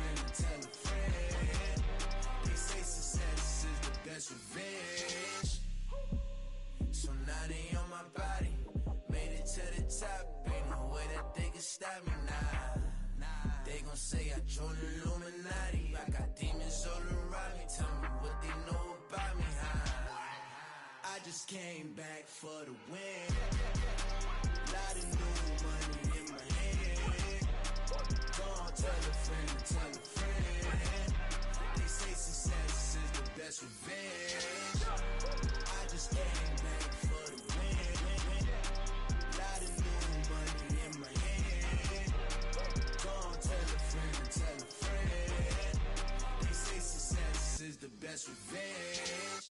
just came back for the win. Lot of new money in my hand. Go on, tell a friend, tell a friend. They say success is the best revenge. I just came back for the win. Lot of new money in my hand. Go on, tell a friend, tell a friend. They say success is the best revenge.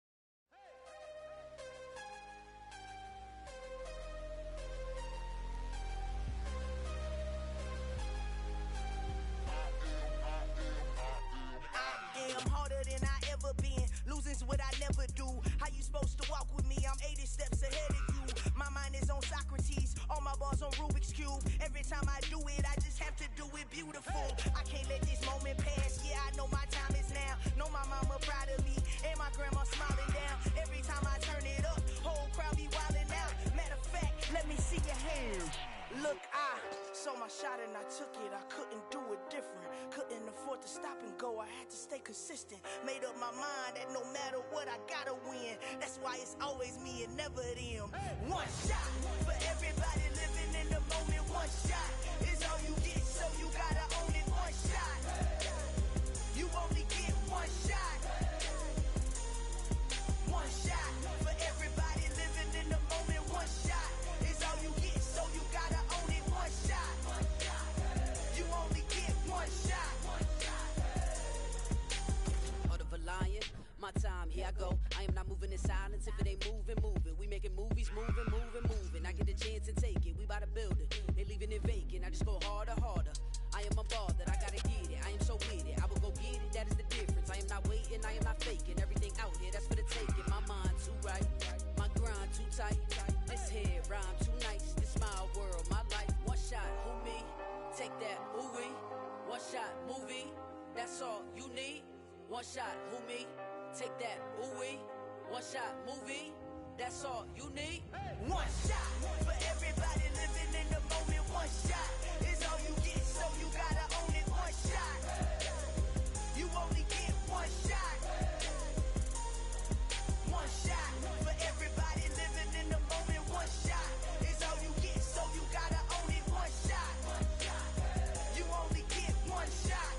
Losing's what I never do. How you supposed to walk with me? I'm 80 steps ahead of you. My mind is on Socrates, all my bars on Rubik's Cube. Every time I do it, I just have to do it beautiful. I can't let this moment pass. Yeah, I know my time is now. Know my mama proud of me, and my grandma smiling down. Every time I turn it up, whole crowd be wildin' out. Matter of fact, let me see your hands. Look, I saw my shot and I took it. I couldn't do it different. Couldn't afford to stop and go. I had to stay consistent. Made up my mind that no matter what, I gotta win. That's why it's always me and never them. One shot for everybody living in the moment. One shot is all you get, so you gotta own it. One shot. You only get one shot. One shot for everybody living in the moment. One shot is all you get, so you gotta own it. One shot. You only get one shot. Heart of a lion, my time, here I go. I am not moving in silence. If it ain't moving, moving. We making movies, moving, moving, moving. I get a chance and take it. We bout to build it. They leaving it vacant. I just go harder, harder. I am a ball that I gotta get it. I am so with it. I will go get it. That is the difference. I am not waiting. I am not faking. Everything out here, that's for the taking. My mind too right. My grind too tight. This head rhyme too nice. This my world, my life. One shot, who me? Take that, who we? One shot, movie. That's all you need. One shot, who me? Take that, who we? One shot, movie. That's all you need. One shot for everybody living in the moment. One shot is all you get, so you gotta own it. One shot. You only get one shot. One shot for everybody living in the moment. One shot is all you get, so you gotta own it. One shot. You only get one shot.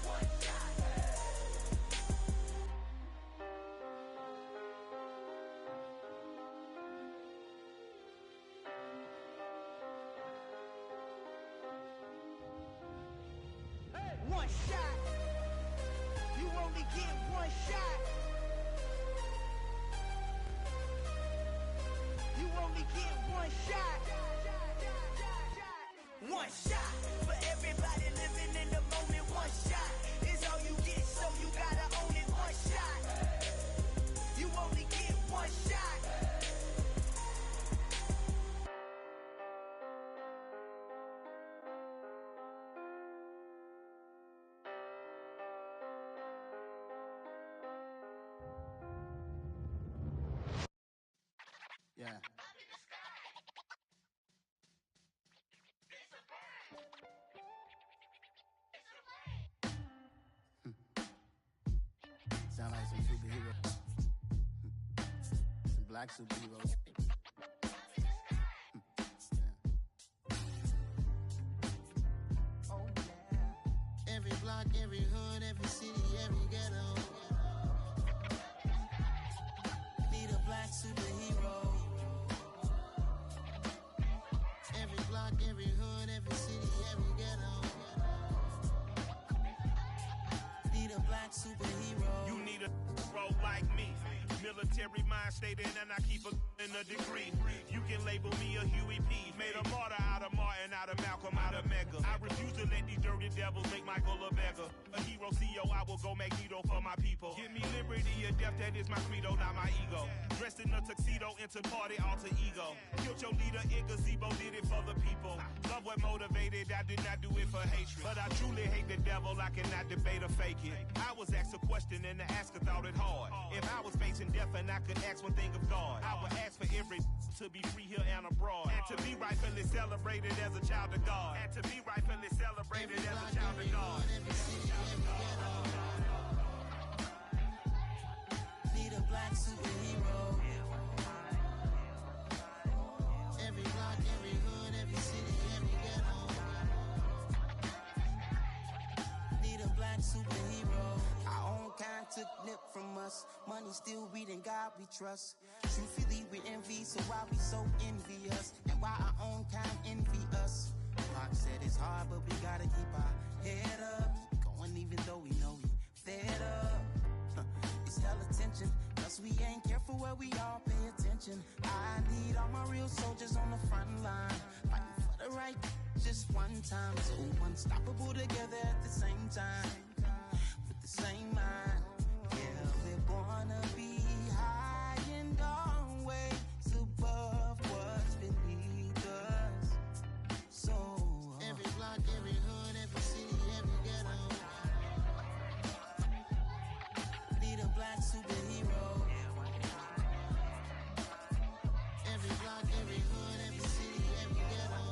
One shot. You only get one shot. You only get one shot. One shot for everybody living in the moment. One shot is all you get, so you gotta own it. One shot. You only get one shot. Yeah. Sound like some superheroes. Some black superheroes. Yeah. Every block, every hood, every city, every ghetto. Need a black superhero. Every block, every hood, every city, every ghetto. Need a black superhero. You need a role like me. Military mind stated, and I keep in a degree. You can label me a Huey P. Made a martyr out of Martin, out of Malcolm, out of Mega. I refuse to let these dirty devils make Michael a beggar. A hero CEO, I will go Magneto for my people. Give me liberty or death, that is my credo, not my ego. Dressed in a tuxedo, into party, alter ego. Killed your leader in gazebo, did it for the people. Love what motivated, I did not do it for hatred. But I truly hate the devil, I cannot debate or fake it. I was asked a question and the asker thought it hard. If I was facing death and I could ask one thing of God, I would ask for every to be free here and abroad. And to be rightfully celebrated as a child of God. And to be rightfully celebrated as a child of God. Need a black superhero. us. Money still reading God we trust. Truthfully we envy, so why we so envious? And why our own kind envy us? Pac said it's hard, but we gotta keep our head up. Going even though we know we fed up. It's hella tension, cause we ain't careful where we all pay attention. I need all my real soldiers on the front line, fighting for the right just one time. So unstoppable together at the same time, with the same mind. Yeah, we're gonna be high and always above what's beneath us. So every block, every hood, every city, every ghetto need a black superhero. Every block, every hood, every city, every ghetto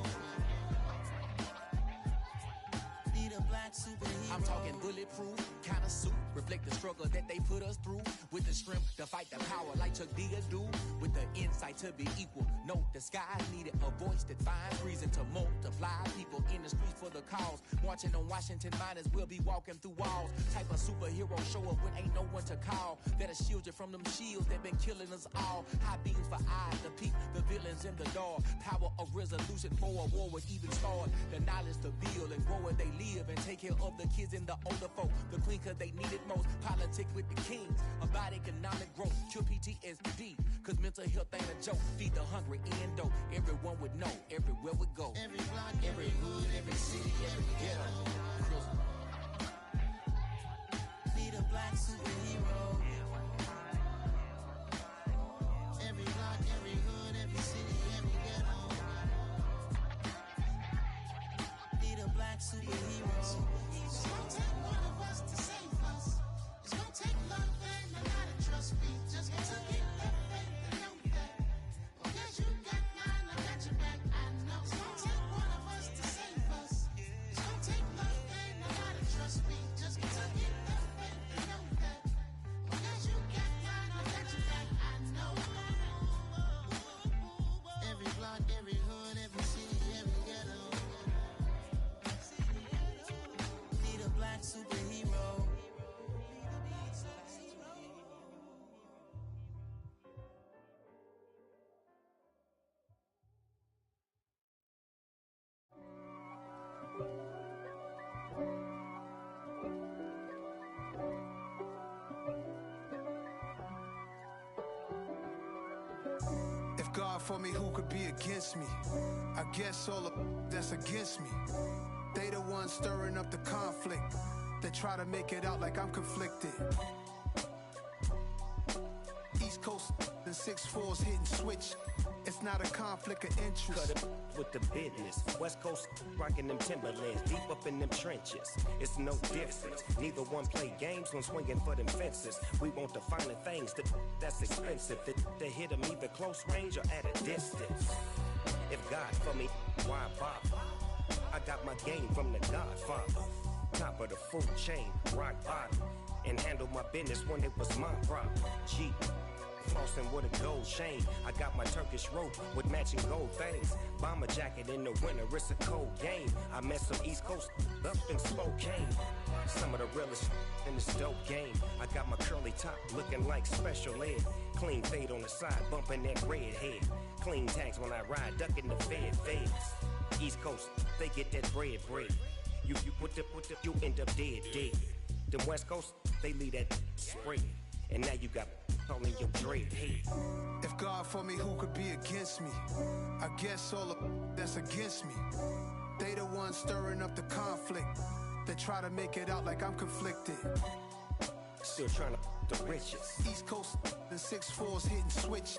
need a black superhero. I'm talking bulletproof kind of suit, reflect the struggle that they put us through, with the strength to fight the power like Chuck D do, with the insight to be equal. No disguise needed, a voice that finds reason to multiply. People in the streets for the cause, marching on Washington miners will be walking through walls. Type of superhero show up when ain't no one to call, that'll shield you from them shields that been killing us all. High beams for eyes to peep the villains in the dark. Power of resolution for a war would even start. The knowledge to build and grow where they live and take care of the kids and the older folk. The queen cause they need it most. Politic with the kings about economic growth. Cure PTSD, cause mental health ain't a joke. Feed the hungry and dope. Everyone would know everywhere we go. Every block, every hood, every city, every ghetto need a black superhero. Every block, every hood, every city, every ghetto need a black superhero. It's gonna take one of us to save us. It's gonna take love and a lot of trust. We just got to get that faith and know that. Well, guess you got mine, I got your back. I know it's gonna take one of us to save us. It's gonna take love and a lot of trust. We just got to get that faith and know that. Well, guess you got mine, I got your back. I know. Every block, every hood, every city, every ghetto need a black superhero. If God for me, who could be against me? I guess all of that's against me. They the ones stirring up the conflict. They try to make it out like I'm conflicted. East Coast and 6'4's hitting switch. It's not a conflict of interest. Cut it with the business. West Coast rocking them Timberlands, deep up in them trenches. It's no difference. Neither one play games when swinging for them fences. We want the finer things that's expensive. To hit them either close range or at a distance. If God for me, why bother? I got my game from the Godfather. Top of the food chain, rock bottom. And handle my business when it was my problem. G. Flossing with a gold chain. I got my Turkish rope with matching gold things. Bomber jacket in the winter, it's a cold game. I met some East Coast up in Spokane. Some of the realest in this dope game. I got my curly top looking like special ed. Clean fade on the side, bumping that red head. Clean tags when I ride, ducking the feds. East Coast, they get that bread. You you end up dead. Them West Coast, they leave that spray. And now you got all in your dread head. If God for me, who could be against me? I guess all of that's against me. They the ones stirring up the conflict. They try to make it out like I'm conflicted. Still trying to the riches. East Coast and 6'4's hitting switch.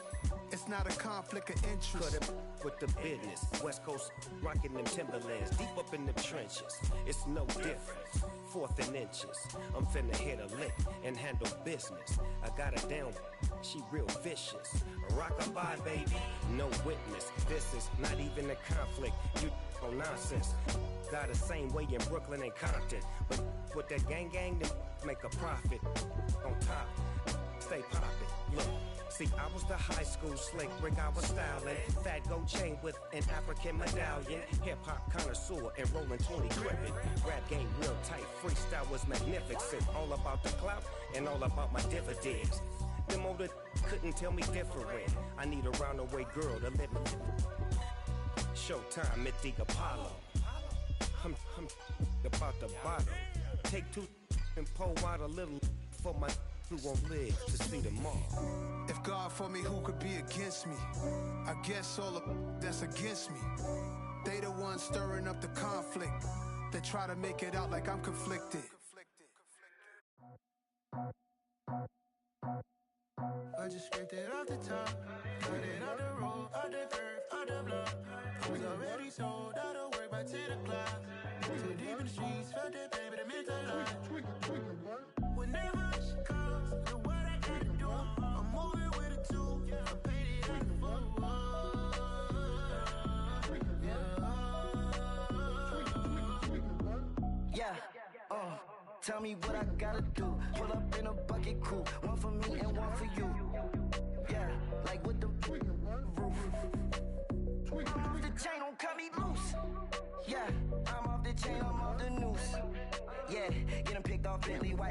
It's not a conflict of interest. Cut it with the business. West Coast rocking them Timberlands, deep up in the trenches. It's no difference. 4th and inches. I'm finna hit a lick and handle business. I got her down, she real vicious. Rock-a-bye, baby, no witness. This is not even a conflict. You on nonsense. Got the same way in Brooklyn and Compton. But with that gang, then make a profit. On top, stay poppin'. Look. See, I was the high school slick brick, I was styling. Fat gold chain with an African medallion. Hip-hop connoisseur and rolling 20 gripping. Rap game real tight, freestyle was magnificent. All about the clout, and all about my dividends. Them older couldn't tell me different. I need a roundaway girl to live in. Showtime at the Apollo. I'm about the bottom. Take two and pour out a little for my who won't live to see tomorrow. If God for me, who could be against me? I guess all of that's against me. They the ones stirring up the conflict. They try to make it out like I'm conflicted. I just scraped it off the top, cut it off the road, off the curve, off the block. I was already sold out of work by 10 o'clock. Too deep in the streets, felt that baby, that meant a lot. Whenever she calls, know what I gotta do. I'm moving with a two, I paid it out the full. Yeah, tell me what I gotta do. Pull up in a bucket crew, one for me and one for you. Yeah, like with the roof. I'm off the chain, don't cut me loose. Yeah, I'm off the chain, I'm off the noose. Yeah, get him picked off Bentley white.